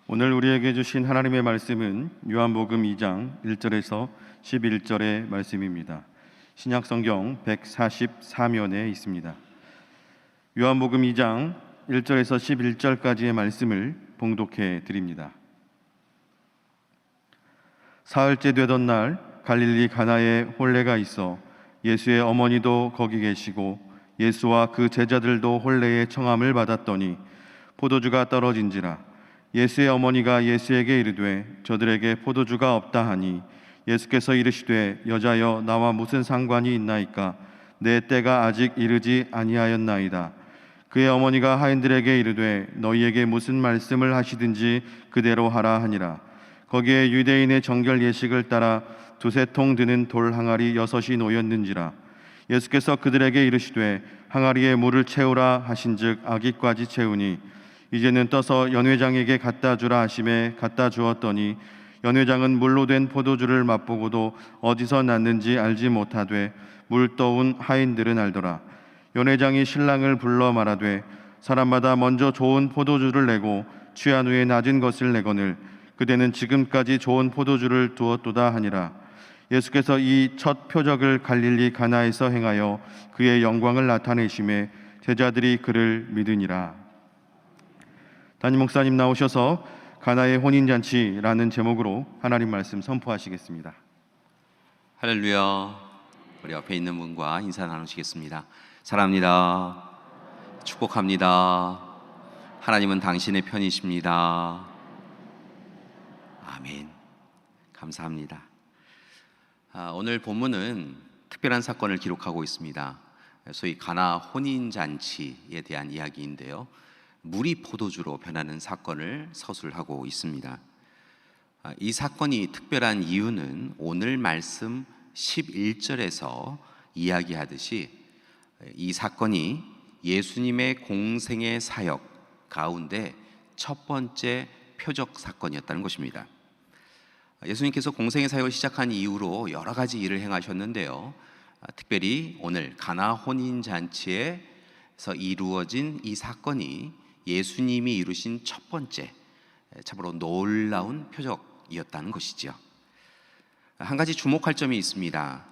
오늘 우리에게 주신 하나님의 말씀은 요한복음 2장 1절에서 11절의 말씀입니다. 신약성경 144면에 있습니다. 요한복음 2장 1절에서 11절까지의 말씀을 봉독해 드립니다. 사흘째 되던 날 갈릴리 가나에 혼례가 있어 예수의 어머니도 거기 계시고 예수와 그 제자들도 혼례의 청함을 받았더니 포도주가 떨어진지라. 예수의 어머니가 예수에게 이르되 저들에게 포도주가 없다 하니 예수께서 이르시되 여자여 나와 무슨 상관이 있나이까 내 때가 아직 이르지 아니하였나이다. 그의 어머니가 하인들에게 이르되 너희에게 무슨 말씀을 하시든지 그대로 하라 하니라. 거기에 유대인의 정결 예식을 따라 두세 통 드는 돌 항아리 6이 놓였는지라. 예수께서 그들에게 이르시되 항아리에 물을 채우라 하신즉 아기까지 채우니 이제는 떠서 연회장에게 갖다 주라 하심에 갖다 주었더니 연회장은 물로 된 포도주를 맛보고도 어디서 났는지 알지 못하되 물 떠온 하인들은 알더라. 연회장이 신랑을 불러 말하되 사람마다 먼저 좋은 포도주를 내고 취한 후에 낮은 것을 내거늘 그대는 지금까지 좋은 포도주를 두었도다 하니라. 예수께서 이 첫 표적을 갈릴리 가나에서 행하여 그의 영광을 나타내심에 제자들이 그를 믿으니라. 담임 목사님 나오셔서 가나의 혼인잔치라는 제목으로 하나님 말씀 선포하시겠습니다. 할렐루야. 우리 옆에 있는 분과 인사 나누시겠습니다. 사랑합니다. 축복합니다. 하나님은 당신의 편이십니다. 아멘. 감사합니다. 오늘 본문은 특별한 사건을 기록하고 있습니다. 소위 가나 혼인잔치에 대한 이야기인데요, 물이 포도주로 변하는 사건을 서술하고 있습니다. 이 사건이 특별한 이유는 오늘 말씀 11절에서 이야기하듯이 이 사건이 예수님의 공생의 사역 가운데 첫 번째 표적 사건이었다는 것입니다. 예수님께서 공생의 사역을 시작한 이후로 여러 가지 일을 행하셨는데요, 특별히 오늘 가나 혼인잔치에서 이루어진 이 사건이 예수님이 이루신 첫 번째 참으로 놀라운 표적이었다는 것이죠. 한 가지 주목할 점이 있습니다.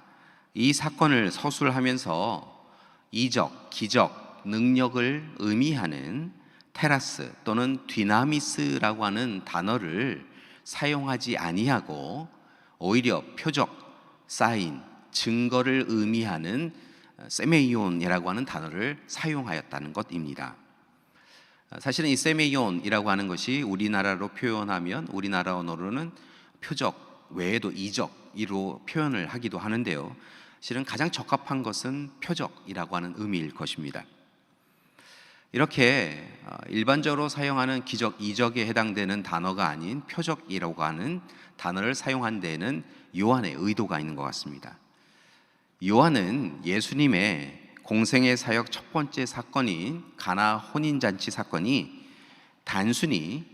이 사건을 서술하면서 이적, 기적, 능력을 의미하는 테라스 또는 디나미스라고 하는 단어를 사용하지 아니하고 오히려 표적, 사인, 증거를 의미하는 세메이온이라고 하는 단어를 사용하였다는 것입니다. 사실은 이 세메이온이라고 하는 것이 우리나라로 표현하면 우리나라 언어로는 표적 외에도 이적으로 표현을 하기도 하는데요, 실은 가장 적합한 것은 표적이라고 하는 의미일 것입니다. 이렇게 일반적으로 사용하는 기적, 이적에 해당되는 단어가 아닌 표적이라고 하는 단어를 사용한 데에는 요한의 의도가 있는 것 같습니다. 요한은 예수님의 공생의 사역 첫 번째 사건인 가나 혼인잔치 사건이 단순히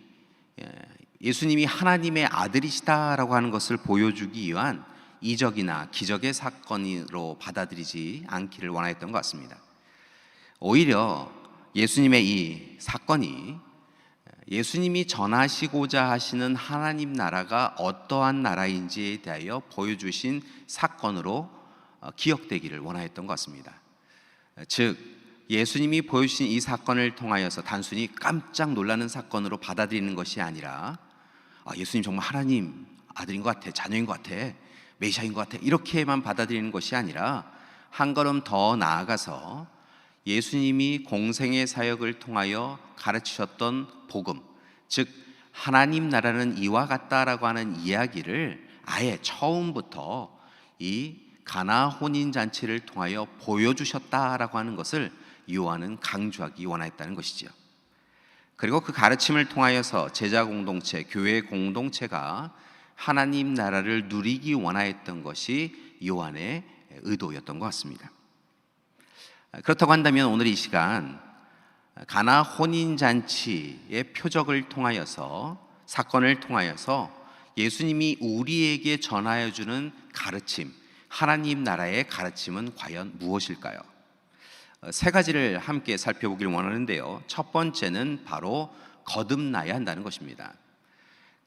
예수님이 하나님의 아들이시다라고 하는 것을 보여주기 위한 이적이나 기적의 사건으로 받아들이지 않기를 원하였던 것 같습니다. 오히려 예수님의 이 사건이 예수님이 전하시고자 하시는 하나님 나라가 어떠한 나라인지에 대하여 보여주신 사건으로 기억되기를 원하였던 것 같습니다. 즉 예수님이 보여주신 이 사건을 통하여서 단순히 깜짝 놀라는 사건으로 받아들이는 것이 아니라 예수님 정말 하나님 아들인 것 같아, 자녀인 것 같아, 메시아인 것 같아, 이렇게만 받아들이는 것이 아니라 한 걸음 더 나아가서 예수님이 공생의 사역을 통하여 가르치셨던 복음, 즉 하나님 나라는 이와 같다라고 하는 이야기를 아예 처음부터 이 가나 혼인잔치를 통하여 보여주셨다라고 하는 것을 요한은 강조하기 원했다는 것이죠. 그리고 그 가르침을 통하여서 제자 공동체, 교회 공동체가 하나님 나라를 누리기 원하였던 것이 요한의 의도였던 것 같습니다. 그렇다고 한다면 오늘 이 시간 가나 혼인잔치의 표적을 통하여서, 사건을 통하여서 예수님이 우리에게 전하여 주는 가르침, 하나님 나라의 가르침은 과연 무엇일까요? 세 가지를 함께 살펴보길 원하는데요, 첫 번째는 바로 거듭나야 한다는 것입니다.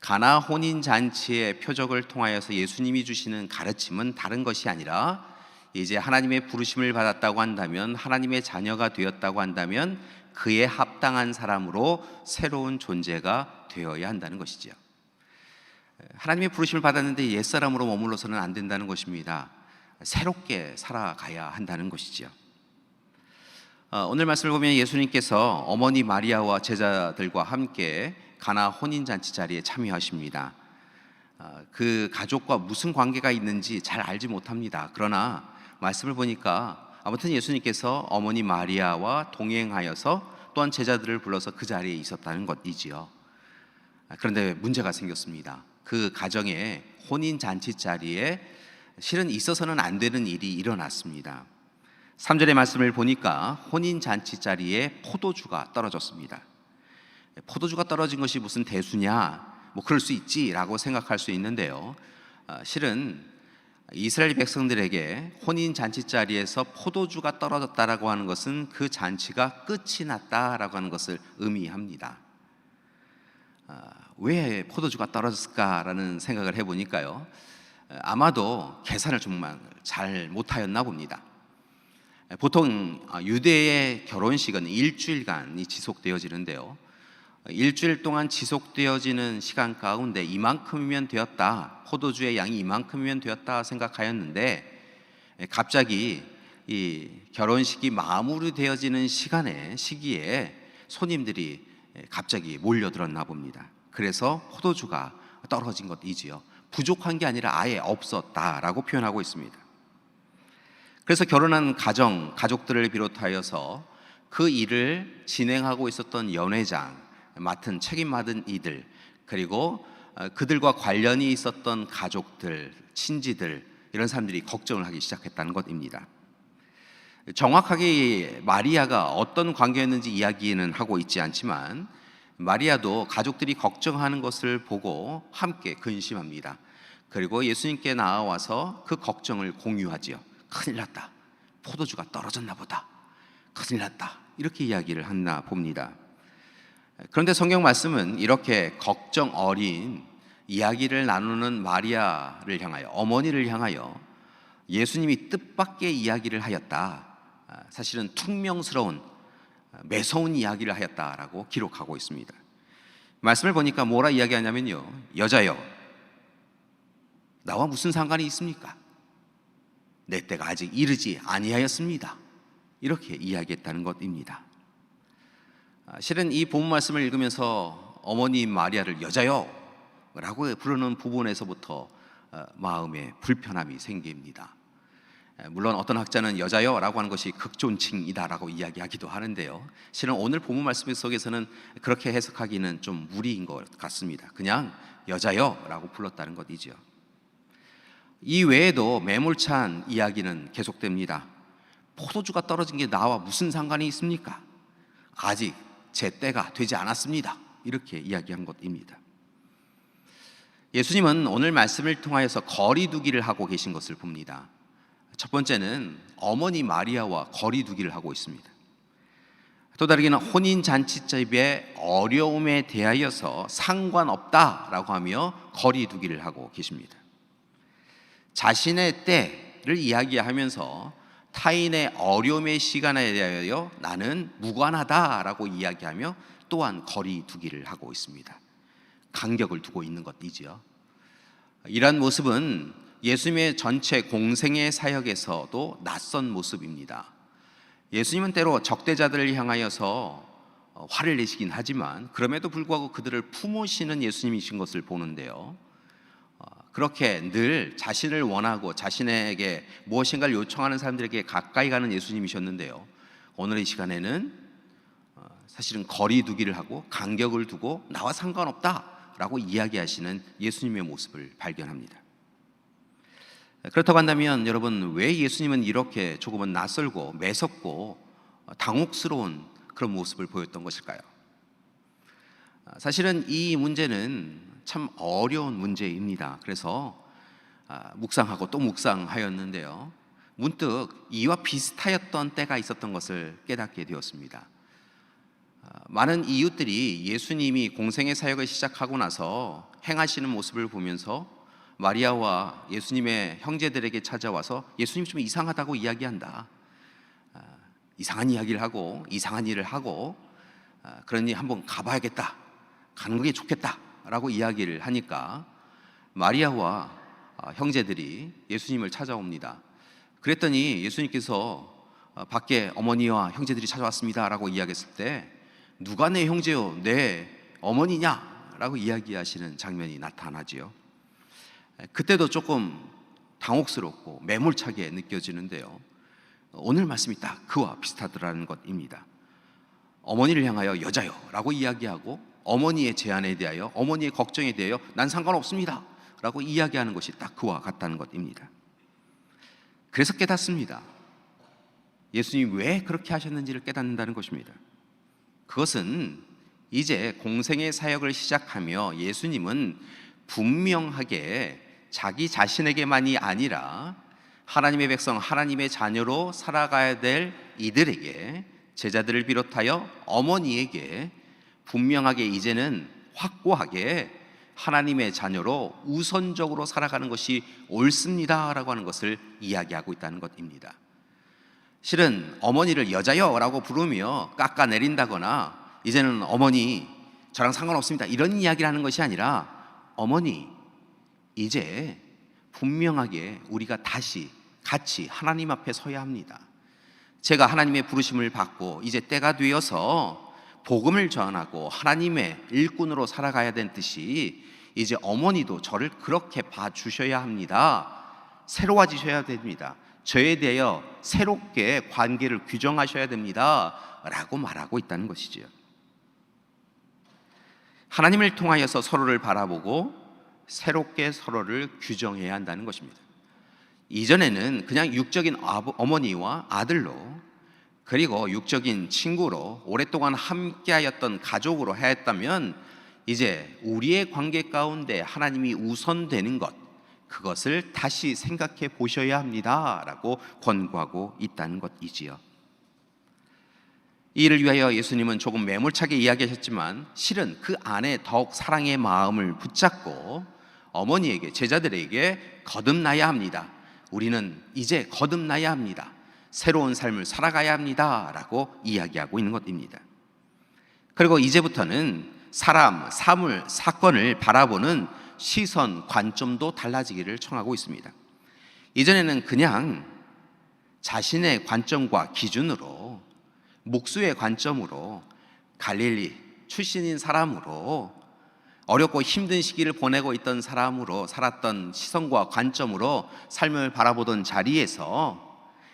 가나 혼인 잔치의 표적을 통하여서 예수님이 주시는 가르침은 다른 것이 아니라 이제 하나님의 부르심을 받았다고 한다면, 하나님의 자녀가 되었다고 한다면 그에 합당한 사람으로 새로운 존재가 되어야 한다는 것이지요. 하나님의 부르심을 받았는데 옛사람으로 머물러서는 안 된다는 것입니다. 새롭게 살아가야 한다는 것이지요. 오늘 말씀을 보면 예수님께서 어머니 마리아와 제자들과 함께 가나 혼인잔치 자리에 참여하십니다. 그 가족과 무슨 관계가 있는지 잘 알지 못합니다. 그러나 말씀을 보니까 아무튼 예수님께서 어머니 마리아와 동행하여서 또한 제자들을 불러서 그 자리에 있었다는 것이지요. 그런데 문제가 생겼습니다. 그 가정의 혼인잔치 자리에 실은 있어서는 안 되는 일이 일어났습니다. 3절의 말씀을 보니까 혼인잔치 자리에 포도주가 떨어졌습니다. 포도주가 떨어진 것이 무슨 대수냐, 뭐 그럴 수 있지라고 생각할 수 있는데요, 실은 이스라엘 백성들에게 혼인잔치 자리에서 포도주가 떨어졌다라고 하는 것은 그 잔치가 끝이 났다라고 하는 것을 의미합니다. 왜 포도주가 떨어졌을까라는 생각을 해보니까요, 아마도 계산을 정말 잘 못하였나 봅니다. 보통 유대의 결혼식은 일주일간이 지속되어지는데요, 일주일 동안 지속되어지는 시간 가운데 이만큼이면 되었다, 포도주의 양이 이만큼이면 되었다 생각하였는데, 갑자기 이 결혼식이 마무리되어지는 시기에 손님들이 갑자기 몰려들었나 봅니다. 그래서 포도주가 떨어진 것이지요. 부족한 게 아니라 아예 없었다라고 표현하고 있습니다. 그래서 결혼한 가족들을 비롯하여서 그 일을 진행하고 있었던 연회장, 책임 맡은 이들, 그리고 그들과 관련이 있었던 가족들, 친지들, 이런 사람들이 걱정을 하기 시작했다는 것입니다. 정확하게 마리아가 어떤 관계였는지 이야기는 하고 있지 않지만 마리아도 가족들이 걱정하는 것을 보고 함께 근심합니다. 그리고 예수님께 나와서 그 걱정을 공유하지요. 큰일 났다, 포도주가 떨어졌나 보다, 큰일 났다, 이렇게 이야기를 했나 봅니다. 그런데 성경 말씀은 이렇게 걱정 어린 이야기를 나누는 마리아를 향하여, 어머니를 향하여 예수님이 뜻밖의 이야기를 하였다, 사실은 퉁명스러운 매서운 이야기를 하였다라고 기록하고 있습니다. 말씀을 보니까 뭐라 이야기하냐면요, 여자여, 나와 무슨 상관이 있습니까? 내 때가 아직 이르지 아니하였습니다, 이렇게 이야기했다는 것입니다. 실은 이 본문 말씀을 읽으면서 어머니 마리아를 여자여 라고 부르는 부분에서부터 마음에 불편함이 생깁니다. 물론 어떤 학자는 여자여 라고 하는 것이 극존칭이다 라고 이야기하기도 하는데요, 실은 오늘 본문 말씀 속에서는 그렇게 해석하기는 좀 무리인 것 같습니다. 그냥 여자여 라고 불렀다는 것이죠. 이 외에도 매몰찬 이야기는 계속됩니다. 포도주가 떨어진 게 나와 무슨 상관이 있습니까? 아직 제 때가 되지 않았습니다, 이렇게 이야기한 것입니다. 예수님은 오늘 말씀을 통하여서 거리두기를 하고 계신 것을 봅니다. 첫 번째는 어머니 마리아와 거리두기를 하고 있습니다. 또 다르게는 혼인잔치집의 어려움에 대하여서 상관없다라고 하며 거리두기를 하고 계십니다. 자신의 때를 이야기하면서 타인의 어려움의 시간에 대하여 나는 무관하다라고 이야기하며 또한 거리두기를 하고 있습니다. 간격을 두고 있는 것이지요. 이러한 모습은 예수님의 전체 공생의 사역에서도 낯선 모습입니다. 예수님은 때로 적대자들을 향하여서 화를 내시긴 하지만 그럼에도 불구하고 그들을 품으시는 예수님이신 것을 보는데요, 그렇게 늘 자신을 원하고 자신에게 무엇인가를 요청하는 사람들에게 가까이 가는 예수님이셨는데요, 오늘 이 시간에는 사실은 거리두기를 하고 간격을 두고 나와 상관없다라고 이야기하시는 예수님의 모습을 발견합니다. 그렇다고 한다면 여러분, 왜 예수님은 이렇게 조금은 낯설고 매섭고 당혹스러운 그런 모습을 보였던 것일까요? 사실은 이 문제는 참 어려운 문제입니다. 그래서 묵상하고 또 묵상하였는데요, 문득 이와 비슷하였던 때가 있었던 것을 깨닫게 되었습니다. 많은 이웃들이 예수님이 공생의 사역을 시작하고 나서 행하시는 모습을 보면서 마리아와 예수님의 형제들에게 찾아와서 예수님 좀 이상하다고 이야기한다. 이상한 이야기를 하고 이상한 일을 하고 그러니 한번 가봐야겠다. 가는 게 좋겠다라고 이야기를 하니까 마리아와 형제들이 예수님을 찾아옵니다. 그랬더니 예수님께서 밖에 어머니와 형제들이 찾아왔습니다라고 이야기했을 때 누가 내 형제요 내 어머니냐라고 이야기하시는 장면이 나타나지요. 그때도 조금 당혹스럽고 매몰차게 느껴지는데요. 오늘 말씀이 딱 그와 비슷하더라는 것입니다. 어머니를 향하여 여자요 라고 이야기하고 어머니의 제안에 대하여 어머니의 걱정에 대하여 난 상관없습니다 라고 이야기하는 것이 딱 그와 같다는 것입니다. 그래서 깨닫습니다. 예수님이 왜 그렇게 하셨는지를 깨닫는다는 것입니다. 그것은 이제 공생의 사역을 시작하며 예수님은 분명하게 자기 자신에게만이 아니라 하나님의 백성, 하나님의 자녀로 살아가야 될 이들에게, 제자들을 비롯하여 어머니에게 분명하게 이제는 확고하게 하나님의 자녀로 우선적으로 살아가는 것이 옳습니다라고 하는 것을 이야기하고 있다는 것입니다. 실은 어머니를 여자여라고 부르며 깎아내린다거나 이제는 어머니 저랑 상관없습니다 이런 이야기를 하는 것이 아니라 어머니 이제 분명하게 우리가 다시 같이 하나님 앞에 서야 합니다. 제가 하나님의 부르심을 받고 이제 때가 되어서 복음을 전하고 하나님의 일꾼으로 살아가야 되는 듯이 이제 어머니도 저를 그렇게 봐주셔야 합니다. 새로워지셔야 됩니다. 저에 대하여 새롭게 관계를 규정하셔야 됩니다 라고 말하고 있다는 것이지요. 하나님을 통하여서 서로를 바라보고 새롭게 서로를 규정해야 한다는 것입니다. 이전에는 그냥 육적인 어머니와 아들로 그리고 육적인 친구로 오랫동안 함께하였던 가족으로 하였다면 이제 우리의 관계 가운데 하나님이 우선되는 것, 그것을 다시 생각해 보셔야 합니다 라고 권고하고 있다는 것이지요. 이를 위하여 예수님은 조금 매몰차게 이야기하셨지만 실은 그 안에 더욱 사랑의 마음을 붙잡고 어머니에게, 제자들에게 거듭나야 합니다. 우리는 이제 거듭나야 합니다. 새로운 삶을 살아가야 합니다 라고 이야기하고 있는 것입니다. 그리고 이제부터는 사람, 사물, 사건을 바라보는 시선, 관점도 달라지기를 청하고 있습니다. 이전에는 그냥 자신의 관점과 기준으로, 목수의 관점으로, 갈릴리 출신인 사람으로, 어렵고 힘든 시기를 보내고 있던 사람으로 살았던 시선과 관점으로 삶을 바라보던 자리에서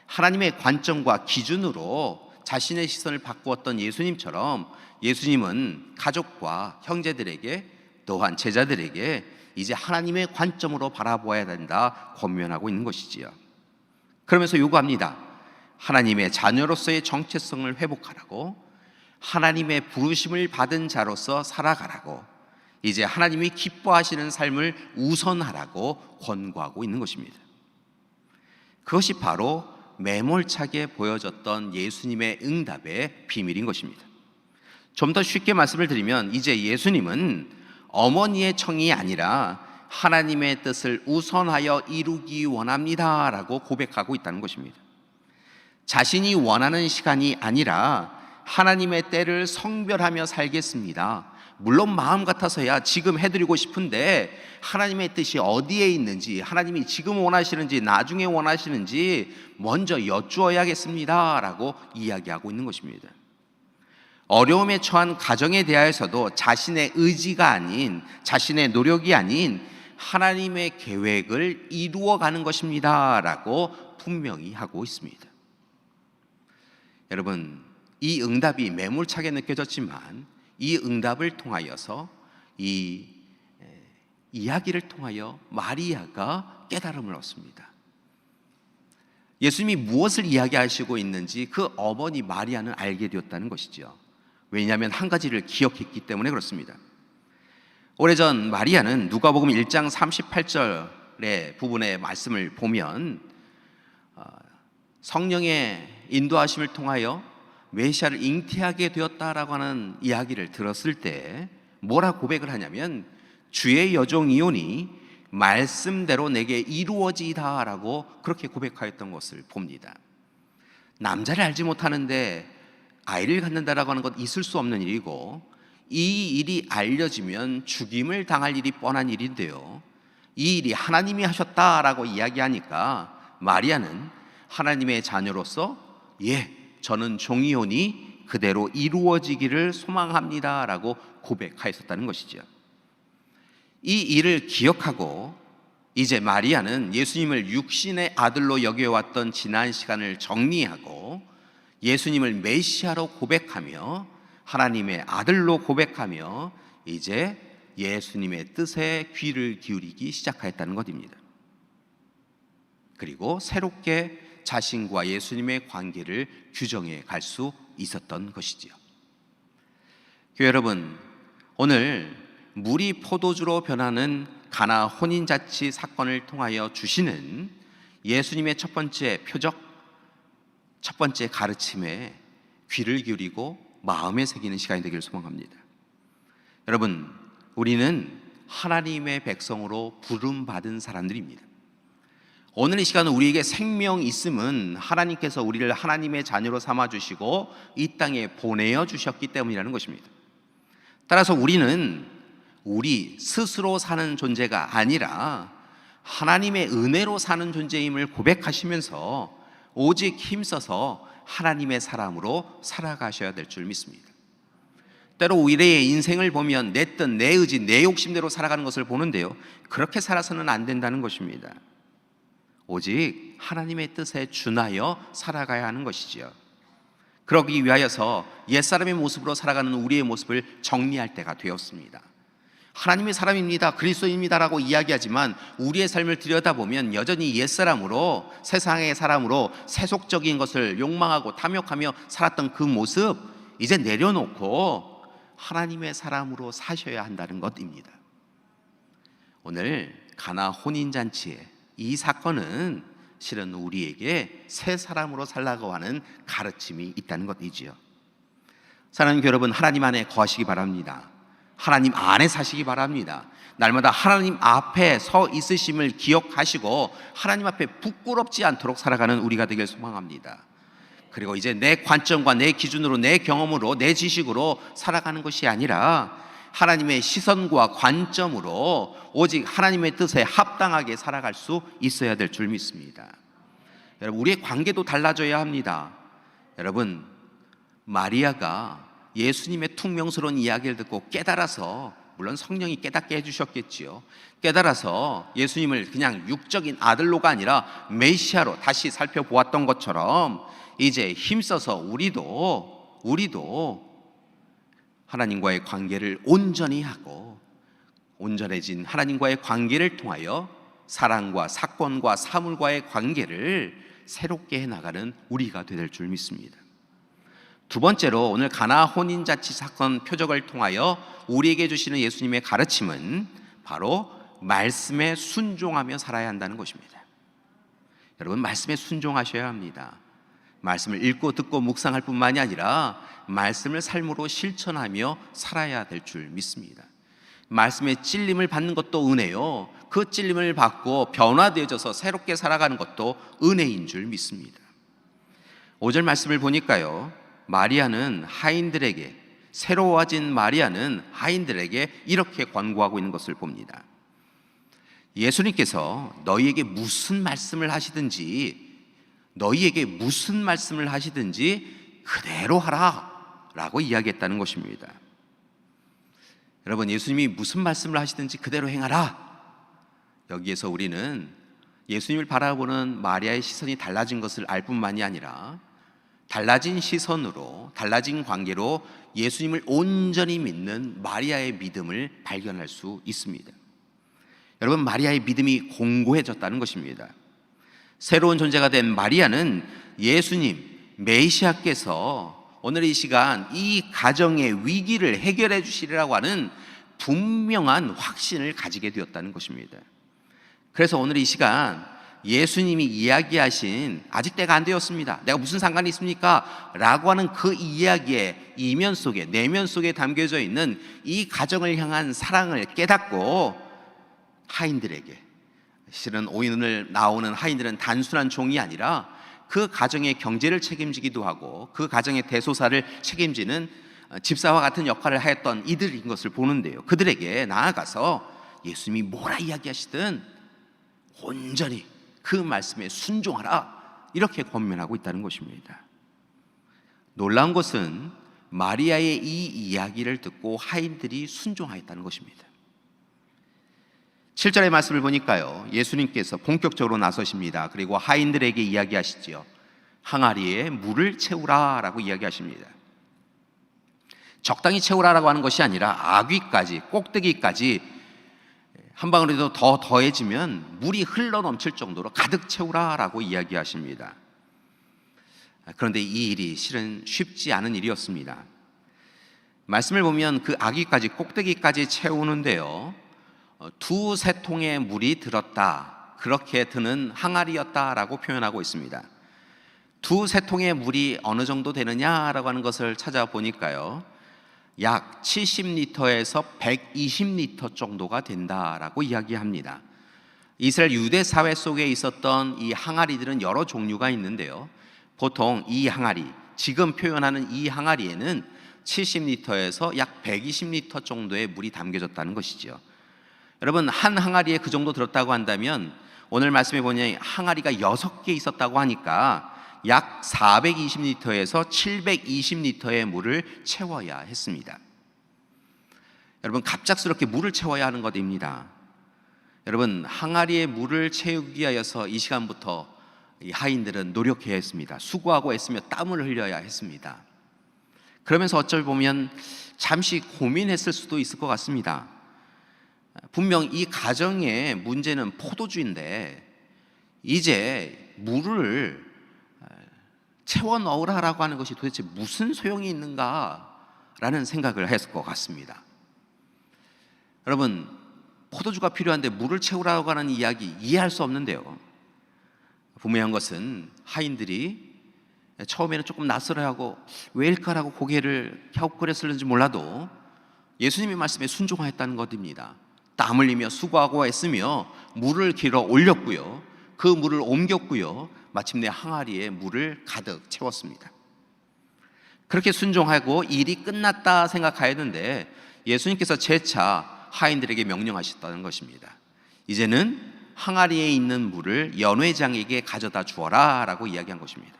하나님의 관점과 기준으로 자신의 시선을 바꾸었던 예수님처럼 예수님은 가족과 형제들에게 또한 제자들에게 이제 하나님의 관점으로 바라보아야 된다 권면하고 있는 것이지요. 그러면서 요구합니다. 하나님의 자녀로서의 정체성을 회복하라고, 하나님의 부르심을 받은 자로서 살아가라고, 이제 하나님이 기뻐하시는 삶을 우선하라고 권고하고 있는 것입니다. 그것이 바로 매몰차게 보여졌던 예수님의 응답의 비밀인 것입니다. 좀 더 쉽게 말씀을 드리면 이제 예수님은 어머니의 청이 아니라 하나님의 뜻을 우선하여 이루기 원합니다 라고 고백하고 있다는 것입니다. 자신이 원하는 시간이 아니라 하나님의 때를 성별하며 살겠습니다. 물론 마음 같아서야 지금 해드리고 싶은데 하나님의 뜻이 어디에 있는지, 하나님이 지금 원하시는지 나중에 원하시는지 먼저 여쭈어야겠습니다 라고 이야기하고 있는 것입니다. 어려움에 처한 가정에 대하여서도 자신의 의지가 아닌, 자신의 노력이 아닌 하나님의 계획을 이루어가는 것입니다 라고 분명히 하고 있습니다. 여러분, 이 응답이 매몰차게 느껴졌지만 이 응답을 통하여서, 이 이야기를 통하여 마리아가 깨달음을 얻습니다. 예수님이 무엇을 이야기하시고 있는지 그 어머니 마리아는 알게 되었다는 것이죠. 왜냐하면 한 가지를 기억했기 때문에 그렇습니다. 오래전 마리아는 누가복음 1장 38절의 부분의 말씀을 보면 성령의 인도하심을 통하여 메시아를 잉태하게 되었다라고 하는 이야기를 들었을 때 뭐라 고백을 하냐면 주의 여종 이온이 말씀대로 내게 이루어지이다라고 그렇게 고백하였던 것을 봅니다. 남자를 알지 못하는데 아이를 갖는다라고 하는 것 있을 수 없는 일이고, 이 일이 알려지면 죽임을 당할 일이 뻔한 일인데요, 이 일이 하나님이 하셨다라고 이야기하니까 마리아는 하나님의 자녀로서 저는 종이오니 그대로 이루어지기를 소망합니다라고 고백하였었다는 것이죠. 이 일을 기억하고 이제 마리아는 예수님을 육신의 아들로 여겨왔던 지난 시간을 정리하고 예수님을 메시아로 고백하며 하나님의 아들로 고백하며 이제 예수님의 뜻에 귀를 기울이기 시작하였다는 것입니다. 그리고 새롭게 자신과 예수님의 관계를 규정해 갈 수 있었던 것이지요. 교회 여러분, 오늘 물이 포도주로 변하는 가나 혼인잔치 사건을 통하여 주시는 예수님의 첫 번째 표적, 첫 번째 가르침에 귀를 기울이고 마음에 새기는 시간이 되기를 소망합니다. 여러분, 우리는 하나님의 백성으로 부름받은 사람들입니다. 오늘 이 시간은 우리에게 생명 있음은 하나님께서 우리를 하나님의 자녀로 삼아주시고 이 땅에 보내어 주셨기 때문이라는 것입니다. 따라서 우리는 우리 스스로 사는 존재가 아니라 하나님의 은혜로 사는 존재임을 고백하시면서 오직 힘써서 하나님의 사람으로 살아가셔야 될 줄 믿습니다. 때로 우리의 인생을 보면 내 뜻, 내 의지, 내 욕심대로 살아가는 것을 보는데요, 그렇게 살아서는 안 된다는 것입니다. 오직 하나님의 뜻에 준하여 살아가야 하는 것이지요. 그러기 위하여서 옛사람의 모습으로 살아가는 우리의 모습을 정리할 때가 되었습니다. 하나님의 사람입니다, 그리스도입니다라고 이야기하지만 우리의 삶을 들여다보면 여전히 옛사람으로, 세상의 사람으로 세속적인 것을 욕망하고 탐욕하며 살았던 그 모습 이제 내려놓고 하나님의 사람으로 사셔야 한다는 것입니다. 오늘 가나 혼인잔치에 이 사건은 실은 우리에게 새 사람으로 살라고 하는 가르침이 있다는 것이지요. 사랑하는 여러분, 하나님 안에 거하시기 바랍니다. 하나님 안에 사시기 바랍니다. 날마다 하나님 앞에 서 있으심을 기억하시고 하나님 앞에 부끄럽지 않도록 살아가는 우리가 되길 소망합니다. 그리고 이제 내 관점과 내 기준으로, 내 경험으로, 내 지식으로 살아가는 것이 아니라 하나님의 시선과 관점으로 오직 하나님의 뜻에 합당하게 살아갈 수 있어야 될 줄 믿습니다. 여러분, 우리의 관계도 달라져야 합니다. 여러분, 마리아가 예수님의 퉁명스러운 이야기를 듣고 깨달아서, 물론 성령이 깨닫게 해주셨겠지요, 깨달아서 예수님을 그냥 육적인 아들로가 아니라 메시아로 다시 살펴보았던 것처럼 이제 힘써서 우리도 하나님과의 관계를 온전히 하고 온전해진 하나님과의 관계를 통하여 사랑과 사건과 사물과의 관계를 새롭게 해나가는 우리가 될 줄 믿습니다. 두 번째로 오늘 가나 혼인잔치 사건 표적을 통하여 우리에게 주시는 예수님의 가르침은 바로 말씀에 순종하며 살아야 한다는 것입니다. 여러분, 말씀에 순종하셔야 합니다. 말씀을 읽고 듣고 묵상할 뿐만이 아니라 말씀을 삶으로 실천하며 살아야 될 줄 믿습니다. 말씀의 찔림을 받는 것도 은혜요, 그 찔림을 받고 변화되어져서 새롭게 살아가는 것도 은혜인 줄 믿습니다. 5절 말씀을 보니까요, 마리아는 하인들에게, 새로워진 마리아는 하인들에게 이렇게 권고하고 있는 것을 봅니다. 예수님께서 너희에게 무슨 말씀을 하시든지 그대로 하라 라고 이야기했다는 것입니다. 여러분, 예수님이 무슨 말씀을 하시든지 그대로 행하라. 여기에서 우리는 예수님을 바라보는 마리아의 시선이 달라진 것을 알 뿐만이 아니라 달라진 시선으로, 달라진 관계로 예수님을 온전히 믿는 마리아의 믿음을 발견할 수 있습니다. 여러분, 마리아의 믿음이 공고해졌다는 것입니다. 새로운 존재가 된 마리아는 예수님, 메시아께서 오늘 이 시간 이 가정의 위기를 해결해 주시리라고 하는 분명한 확신을 가지게 되었다는 것입니다. 그래서 오늘 이 시간 예수님이 이야기하신 아직 때가 안 되었습니다, 내가 무슨 상관이 있습니까? 라고 하는 그 이야기의 이면 속에, 내면 속에 담겨져 있는 이 가정을 향한 사랑을 깨닫고 하인들에게, 실은 오늘 나오는 하인들은 단순한 종이 아니라 그 가정의 경제를 책임지기도 하고 그 가정의 대소사를 책임지는 집사와 같은 역할을 하였던 이들인 것을 보는데요, 그들에게 나아가서 예수님이 뭐라 이야기하시든 온전히 그 말씀에 순종하라, 이렇게 권면하고 있다는 것입니다. 놀라운 것은 마리아의 이 이야기를 듣고 하인들이 순종하였다는 것입니다. 7절의 말씀을 보니까요, 예수님께서 본격적으로 나서십니다. 그리고 하인들에게 이야기하시지요. 항아리에 물을 채우라 라고 이야기하십니다. 적당히 채우라라고 하는 것이 아니라 아귀까지, 꼭대기까지 한 방울이라도 더 더해지면 물이 흘러 넘칠 정도로 가득 채우라라고 이야기하십니다. 그런데 이 일이 실은 쉽지 않은 일이었습니다. 말씀을 보면 그 아귀까지, 꼭대기까지 채우는데요, 두세 통의 물이 들었다, 그렇게 드는 항아리였다라고 표현하고 있습니다. 두세 통의 물이 어느 정도 되느냐라고 하는 것을 찾아보니까요, 약 70리터에서 120리터 정도가 된다라고 이야기합니다. 이스라엘 유대 사회 속에 있었던 이 항아리들은 여러 종류가 있는데요, 보통 이 항아리, 지금 표현하는 이 항아리에는 70리터에서 약 120리터 정도의 물이 담겨졌다는 것이죠. 여러분, 한 항아리에 그 정도 들었다고 한다면 오늘 말씀해 보니 항아리가 6개 있었다고 하니까 약 420리터에서 720리터의 물을 채워야 했습니다. 여러분, 갑작스럽게 물을 채워야 하는 것입니다. 여러분, 항아리에 물을 채우기 위하여서 이 시간부터 이 하인들은 노력해야 했습니다. 수고하고 애쓰며 땀을 흘려야 했습니다. 그러면서 어쩔 보면 잠시 고민했을 수도 있을 것 같습니다. 분명 이 가정의 문제는 포도주인데 이제 물을 채워 넣으라라고 하는 것이 도대체 무슨 소용이 있는가라는 생각을 했을 것 같습니다. 여러분, 포도주가 필요한데 물을 채우라고 하는 이야기 이해할 수 없는데요, 분명한 것은 하인들이 처음에는 조금 낯설어하고 왜일까라고 고개를 갸웃거렸을지 몰라도 예수님의 말씀에 순종하였다는 것입니다. 땀 흘리며 수고하고 애쓰며 물을 길어 올렸고요, 그 물을 옮겼고요, 마침내 항아리에 물을 가득 채웠습니다. 그렇게 순종하고 일이 끝났다 생각하였는데 예수님께서 재차 하인들에게 명령하셨다는 것입니다. 이제는 항아리에 있는 물을 연회장에게 가져다 주어라 라고 이야기한 것입니다.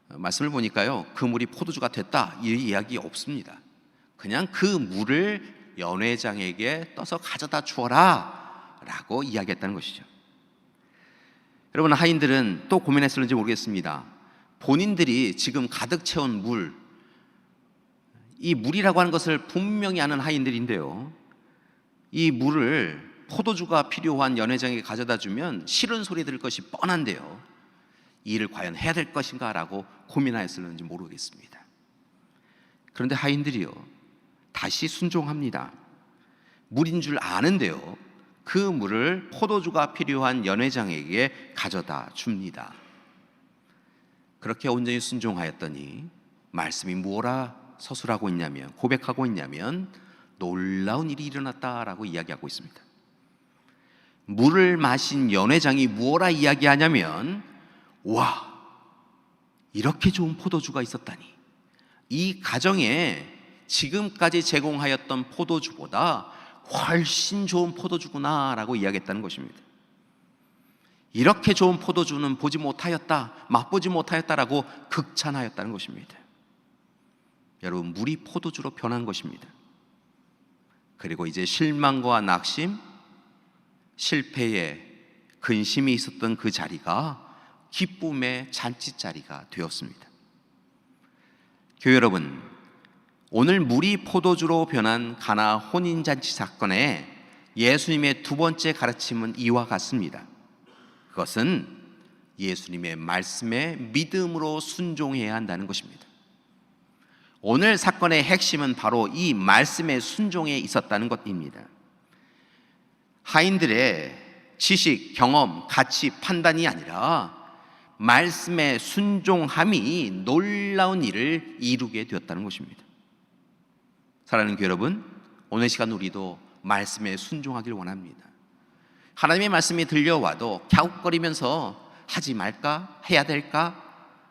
말씀을 보니까요, 그 물이 포도주가 됐다 이 이야기 없습니다. 그냥 그 물을 연회장에게 떠서 가져다 주어라 라고 이야기했다는 것이죠. 여러분, 하인들은 또 고민했을지 모르겠습니다. 본인들이 지금 가득 채운 물, 이 물이라고 하는 것을 분명히 아는 하인들인데요, 이 물을 포도주가 필요한 연회장에게 가져다 주면 싫은 소리 들을 것이 뻔한데요, 이 일을 과연 해야 될 것인가 라고 고민하였을지 모르겠습니다. 그런데 하인들이요, 다시 순종합니다. 물인 줄 아는데요, 그 물을 포도주가 필요한 연회장에게 가져다 줍니다. 그렇게 온전히 순종하였더니 말씀이 뭐라 서술하고 있냐면, 고백하고 있냐면 놀라운 일이 일어났다라고 이야기하고 있습니다. 물을 마신 연회장이 뭐라 이야기하냐면, 와, 이렇게 좋은 포도주가 있었다니, 이 가정에 지금까지 제공하였던 포도주보다 훨씬 좋은 포도주구나 라고 이야기했다는 것입니다. 이렇게 좋은 포도주는 보지 못하였다, 맛보지 못하였다라고 극찬하였다는 것입니다. 여러분, 물이 포도주로 변한 것입니다. 그리고 이제 실망과 낙심, 실패에 근심이 있었던 그 자리가 기쁨의 잔치자리가 되었습니다. 교회 여러분, 오늘 물이 포도주로 변한 가나 혼인잔치 사건에 예수님의 두 번째 가르침은 이와 같습니다. 그것은 예수님의 말씀에 믿음으로 순종해야 한다는 것입니다. 오늘 사건의 핵심은 바로 이 말씀의 순종에 있었다는 것입니다. 하인들의 지식, 경험, 가치, 판단이 아니라 말씀에 순종함이 놀라운 일을 이루게 되었다는 것입니다. 사랑하는 교회 여러분, 오늘 시간 우리도 말씀에 순종하길 원합니다. 하나님의 말씀이 들려와도 갸웃거리면서 하지 말까? 해야 될까?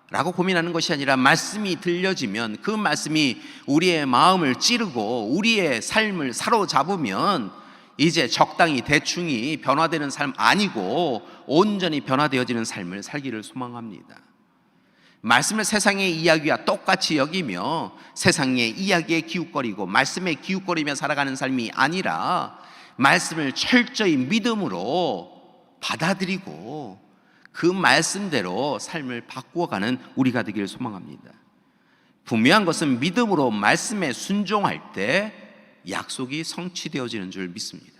라고 고민하는 것이 아니라 말씀이 들려지면 그 말씀이 우리의 마음을 찌르고 우리의 삶을 사로잡으면 이제 적당히 대충이 변화되는 삶 아니고 온전히 변화되어지는 삶을 살기를 소망합니다. 말씀을 세상의 이야기와 똑같이 여기며 세상의 이야기에 기웃거리고 말씀에 기웃거리며 살아가는 삶이 아니라 말씀을 철저히 믿음으로 받아들이고 그 말씀대로 삶을 바꾸어가는 우리가 되기를 소망합니다. 분명한 것은 믿음으로 말씀에 순종할 때 약속이 성취되어지는 줄 믿습니다.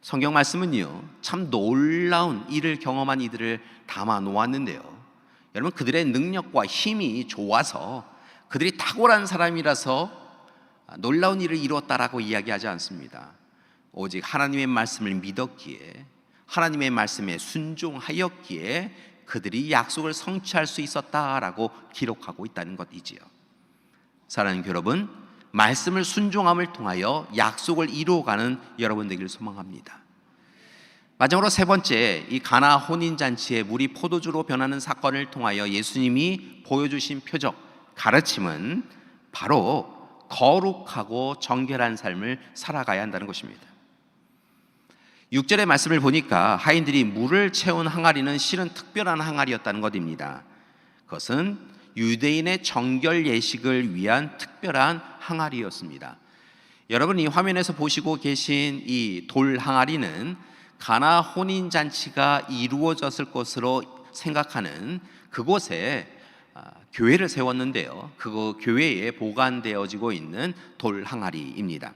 성경 말씀은요, 참 놀라운 일을 경험한 이들을 담아 놓았는데요, 여러분, 그들의 능력과 힘이 좋아서 그들이 탁월한 사람이라서 놀라운 일을 이루었다라고 이야기하지 않습니다. 오직 하나님의 말씀을 믿었기에, 하나님의 말씀에 순종하였기에 그들이 약속을 성취할 수 있었다라고 기록하고 있다는 것이지요. 사랑하는 여러분, 말씀을 순종함을 통하여 약속을 이루어가는 여러분 되기를 소망합니다. 마지막으로 세 번째, 이 가나 혼인잔치에 물이 포도주로 변하는 사건을 통하여 예수님이 보여주신 표적, 가르침은 바로 거룩하고 정결한 삶을 살아가야 한다는 것입니다. 6절의 말씀을 보니까 하인들이 물을 채운 항아리는 실은 특별한 항아리였다는 것입니다. 그것은 유대인의 정결 예식을 위한 특별한 항아리였습니다. 여러분, 이 화면에서 보시고 계신 이 돌 항아리는 가나 혼인잔치가 이루어졌을 것으로 생각하는 그곳에 교회를 세웠는데요, 그 교회에 보관되어지고 있는 돌 항아리입니다.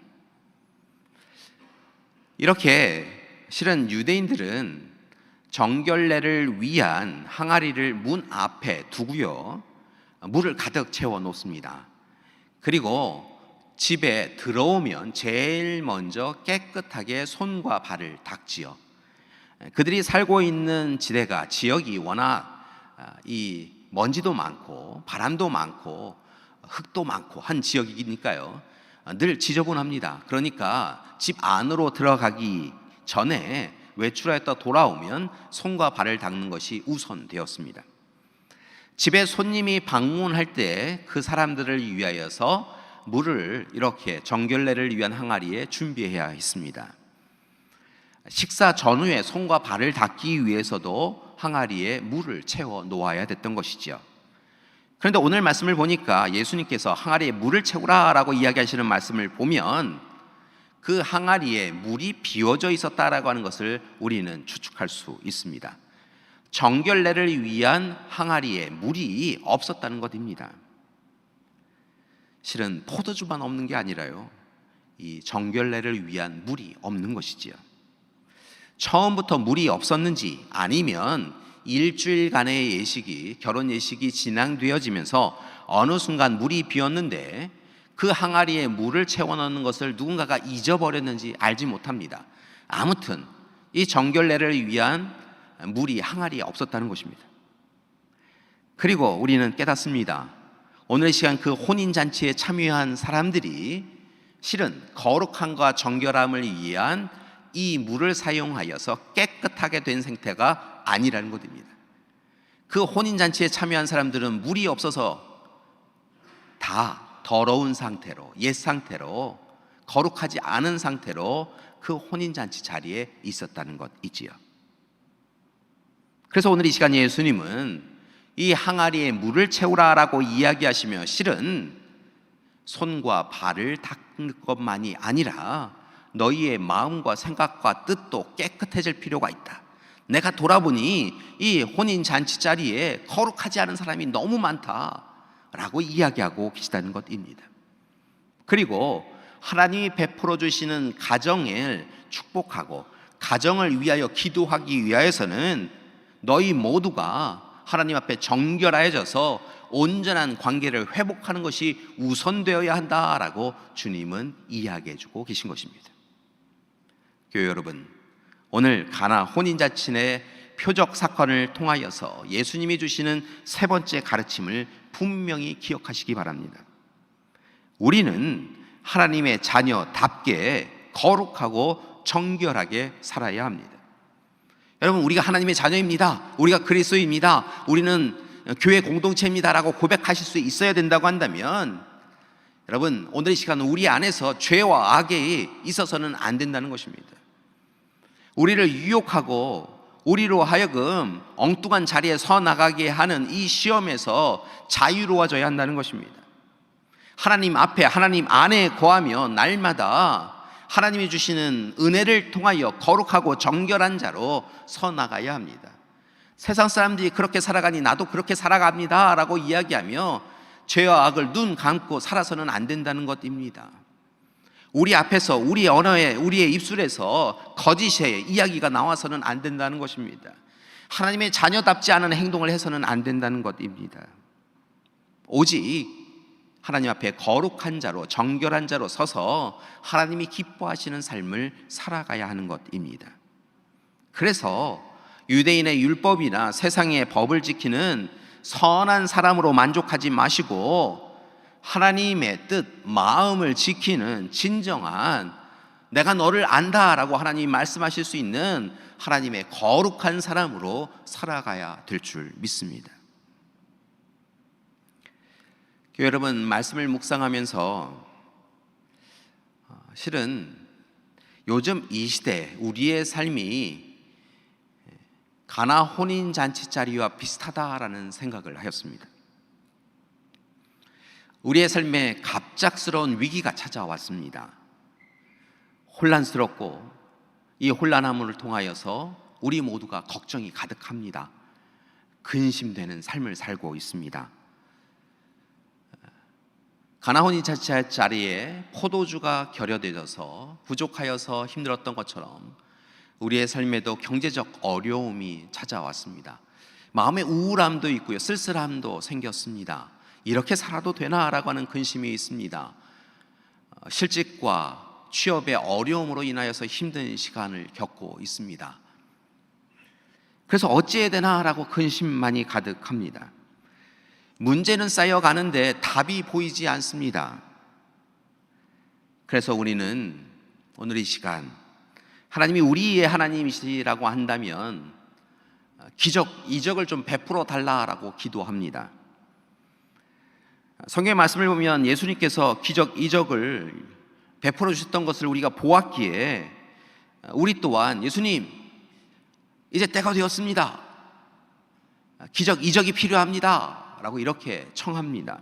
이렇게 실은 유대인들은 정결례를 위한 항아리를 문 앞에 두고요, 물을 가득 채워 놓습니다. 그리고 집에 들어오면 제일 먼저 깨끗하게 손과 발을 닦지요. 그들이 살고 있는 지역이 워낙 이 먼지도 많고 바람도 많고 흙도 많고 한 지역이니까요, 늘 지저분합니다. 그러니까 집 안으로 들어가기 전에 외출하였다 돌아오면 손과 발을 닦는 것이 우선되었습니다. 집에 손님이 방문할 때 그 사람들을 위하여서 물을 이렇게 정결례를 위한 항아리에 준비해야 했습니다. 식사 전후에 손과 발을 닦기 위해서도 항아리에 물을 채워 놓아야 됐던 것이죠. 그런데 오늘 말씀을 보니까 예수님께서 항아리에 물을 채우라라고 이야기하시는 말씀을 보면 그 항아리에 물이 비워져 있었다라고 하는 것을 우리는 추측할 수 있습니다. 정결례를 위한 항아리에 물이 없었다는 것입니다. 실은 포도주만 없는 게 아니라요, 이 정결례를 위한 물이 없는 것이지요. 처음부터 물이 없었는지 아니면 일주일간의 예식이, 결혼 예식이 진행되어지면서 어느 순간 물이 비었는데 그 항아리에 물을 채워 넣는 것을 누군가가 잊어버렸는지 알지 못합니다. 아무튼 이 정결례를 위한 물이 항아리에 없었다는 것입니다. 그리고 우리는 깨닫습니다. 오늘 시간 그 혼인잔치에 참여한 사람들이 실은 거룩함과 정결함을 위한 이 물을 사용하여서 깨끗하게 된 상태가 아니라는 것입니다. 그 혼인잔치에 참여한 사람들은 물이 없어서 다 더러운 상태로, 옛 상태로, 거룩하지 않은 상태로 그 혼인잔치 자리에 있었다는 것이지요. 그래서 오늘 이 시간 예수님은 이 항아리에 물을 채우라라고 이야기하시며 실은 손과 발을 닦는 것만이 아니라 너희의 마음과 생각과 뜻도 깨끗해질 필요가 있다. 내가 돌아보니 이 혼인잔치 자리에 거룩하지 않은 사람이 너무 많다라고 이야기하고 계시다는 것입니다. 그리고 하나님이 베풀어 주시는 가정을 축복하고 가정을 위하여 기도하기 위하여서는 너희 모두가 하나님 앞에 정결하여져서 온전한 관계를 회복하는 것이 우선되어야 한다라고 주님은 이야기해 주고 계신 것입니다. 교회 여러분, 오늘 가나 혼인잔치의 표적 사건을 통하여서 예수님이 주시는 세 번째 가르침을 분명히 기억하시기 바랍니다. 우리는 하나님의 자녀답게 거룩하고 정결하게 살아야 합니다. 여러분, 우리가 하나님의 자녀입니다, 우리가 그리스도입니다, 우리는 교회 공동체입니다라고 고백하실 수 있어야 된다고 한다면, 여러분, 오늘 이 시간은 우리 안에서 죄와 악에 있어서는 안 된다는 것입니다. 우리를 유혹하고 우리로 하여금 엉뚱한 자리에 서 나가게 하는 이 시험에서 자유로워져야 한다는 것입니다. 하나님 앞에, 하나님 안에 거하며 날마다 하나님이 주시는 은혜를 통하여 거룩하고 정결한 자로 서 나가야 합니다. 세상 사람들이 그렇게 살아가니 나도 그렇게 살아갑니다 라고 이야기하며 죄와 악을 눈 감고 살아서는 안 된다는 것입니다. 우리 앞에서, 우리 언어에, 우리의 입술에서 거짓의 이야기가 나와서는 안 된다는 것입니다. 하나님의 자녀답지 않은 행동을 해서는 안 된다는 것입니다. 오직 하나님 앞에 거룩한 자로, 정결한 자로 서서 하나님이 기뻐하시는 삶을 살아가야 하는 것입니다. 그래서 유대인의 율법이나 세상의 법을 지키는 선한 사람으로 만족하지 마시고 하나님의 뜻, 마음을 지키는 진정한 내가 너를 안다라고 하나님이 말씀하실 수 있는 하나님의 거룩한 사람으로 살아가야 될 줄 믿습니다. 교회 여러분, 말씀을 묵상하면서 실은 요즘 이 시대 우리의 삶이 가나 혼인잔치 자리와 비슷하다라는 생각을 하였습니다. 우리의 삶에 갑작스러운 위기가 찾아왔습니다. 혼란스럽고 이 혼란함을 통하여서 우리 모두가 걱정이 가득합니다. 근심되는 삶을 살고 있습니다. 가나 혼인잔치 자리에 포도주가 결여되어서 부족하여서 힘들었던 것처럼 우리의 삶에도 경제적 어려움이 찾아왔습니다. 마음의 우울함도 있고요, 쓸쓸함도 생겼습니다. 이렇게 살아도 되나라고 하는 근심이 있습니다. 실직과 취업의 어려움으로 인하여서 힘든 시간을 겪고 있습니다. 그래서 어찌해야 되나라고 근심만이 가득합니다. 문제는 쌓여가는데 답이 보이지 않습니다. 그래서 우리는 오늘 이 시간 하나님이 우리의 하나님이시라고 한다면 기적, 이적을 좀 베풀어 달라라고 기도합니다. 성경의 말씀을 보면 예수님께서 기적, 이적을 베풀어 주셨던 것을 우리가 보았기에 우리 또한 예수님, 이제 때가 되었습니다, 기적, 이적이 필요합니다 라고 이렇게 청합니다.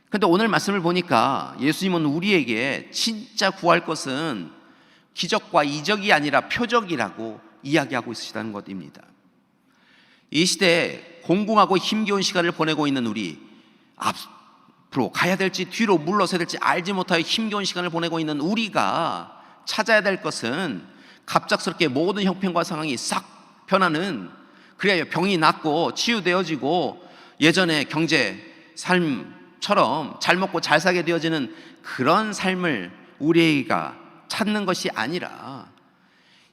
그런데 오늘 말씀을 보니까 예수님은 우리에게 진짜 구할 것은 기적과 이적이 아니라 표적이라고 이야기하고 있으시다는 것입니다. 이 시대에 공공하고 힘겨운 시간을 보내고 있는 우리, 앞으로 가야 될지 뒤로 물러서야 될지 알지 못하여 힘겨운 시간을 보내고 있는 우리가 찾아야 될 것은 갑작스럽게 모든 형편과 상황이 싹 변하는, 그래야 병이 낫고 치유되어지고 예전의 경제 삶처럼 잘 먹고 잘 살게 되어지는 그런 삶을 우리가 찾는 것이 아니라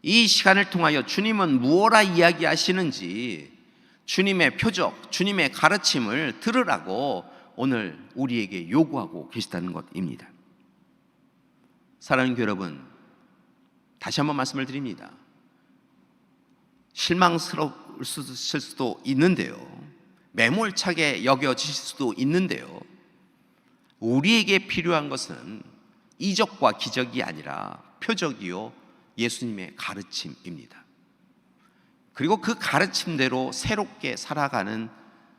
이 시간을 통하여 주님은 무엇라 이야기하시는지 주님의 표적, 주님의 가르침을 들으라고 오늘 우리에게 요구하고 계시다는 것입니다. 사랑하는 교회 여러분, 다시 한번 말씀을 드립니다. 실망스러울 수도 있는데요, 매몰차게 여겨지실 수도 있는데요, 우리에게 필요한 것은 이적과 기적이 아니라 표적이요 예수님의 가르침입니다. 그리고 그 가르침대로 새롭게 살아가는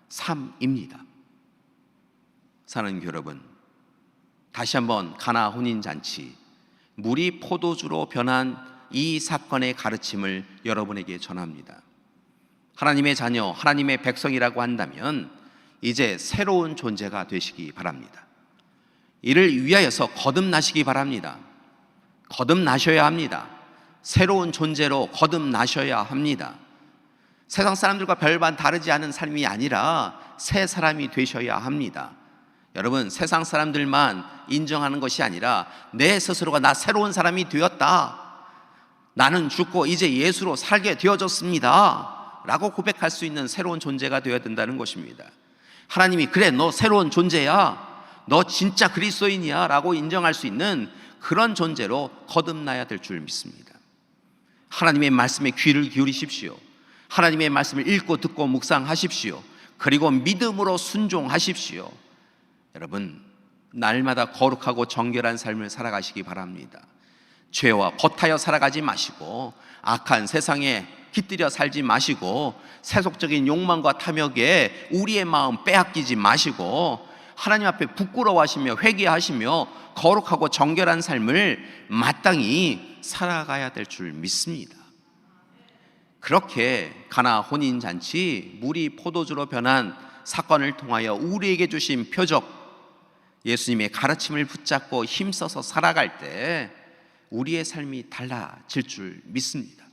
삶입니다. 사랑하는 여러분, 다시 한번 가나 혼인잔치, 물이 포도주로 변한 이 사건의 가르침을 여러분에게 전합니다. 하나님의 자녀, 하나님의 백성이라고 한다면 이제 새로운 존재가 되시기 바랍니다. 이를 위하여서 거듭나시기 바랍니다. 거듭나셔야 합니다. 새로운 존재로 거듭나셔야 합니다. 세상 사람들과 별반 다르지 않은 삶이 아니라 새 사람이 되셔야 합니다. 여러분, 세상 사람들만 인정하는 것이 아니라 내 스스로가 나 새로운 사람이 되었다, 나는 죽고 이제 예수로 살게 되어졌습니다 라고 고백할 수 있는 새로운 존재가 되어야 된다는 것입니다. 하나님이 그래 너 새로운 존재야, 너 진짜 그리스도인이야 라고 인정할 수 있는 그런 존재로 거듭나야 될 줄 믿습니다. 하나님의 말씀에 귀를 기울이십시오. 하나님의 말씀을 읽고 듣고 묵상하십시오. 그리고 믿음으로 순종하십시오. 여러분, 날마다 거룩하고 정결한 삶을 살아가시기 바랍니다. 죄와 버타여 살아가지 마시고 악한 세상에 깃들여 살지 마시고 세속적인 욕망과 탐욕에 우리의 마음 빼앗기지 마시고 하나님 앞에 부끄러워하시며 회개하시며 거룩하고 정결한 삶을 마땅히 살아가야 될 줄 믿습니다. 그렇게 가나 혼인잔치 물이 포도주로 변한 사건을 통하여 우리에게 주신 표적, 예수님의 가르침을 붙잡고 힘써서 살아갈 때 우리의 삶이 달라질 줄 믿습니다.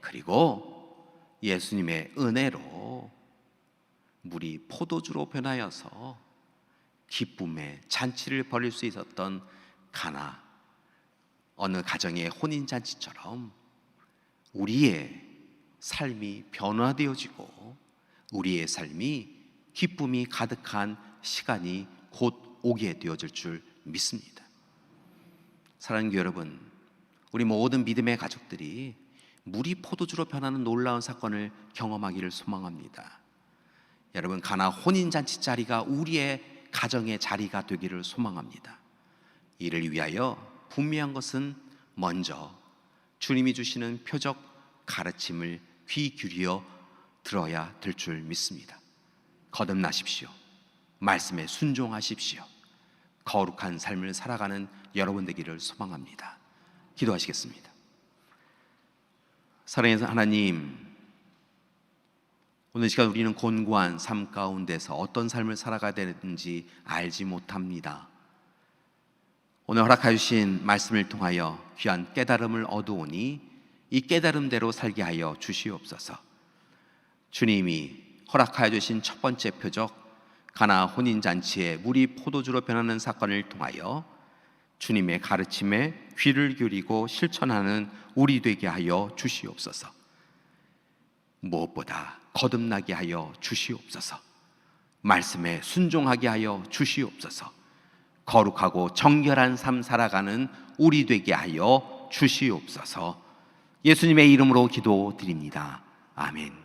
그리고 예수님의 은혜로 물이 포도주로 변하여서 기쁨의 잔치를 벌일 수 있었던 가나 어느 가정의 혼인잔치처럼 우리의 삶이 변화되어지고 우리의 삶이 기쁨이 가득한 시간이 곧 오게 되어질 줄 믿습니다. 사랑하는 교회 여러분, 우리 모든 믿음의 가족들이 물이 포도주로 변하는 놀라운 사건을 경험하기를 소망합니다. 여러분, 가나 혼인잔치 자리가 우리의 가정의 자리가 되기를 소망합니다. 이를 위하여 분명한 것은 먼저 주님이 주시는 표적 가르침을 귀 기울여 들어야 될 줄 믿습니다. 거듭나십시오. 말씀에 순종하십시오. 거룩한 삶을 살아가는 여러분 되기를 소망합니다. 기도하시겠습니다. 사랑하는 하나님, 오늘 시간 우리는 곤고한 삶 가운데서 어떤 삶을 살아가야 되는지 알지 못합니다. 오늘 허락하여 주신 말씀을 통하여 귀한 깨달음을 얻어오니 이 깨달음대로 살게 하여 주시옵소서. 주님이 허락하여 주신 첫 번째 표적 가나 혼인잔치에 물이 포도주로 변하는 사건을 통하여 주님의 가르침에 귀를 기울이고 실천하는 우리 되게 하여 주시옵소서. 무엇보다 거듭나게 하여 주시옵소서. 말씀에 순종하게 하여 주시옵소서. 거룩하고 정결한 삶 살아가는 우리 되게 하여 주시옵소서. 예수님의 이름으로 기도드립니다. 아멘.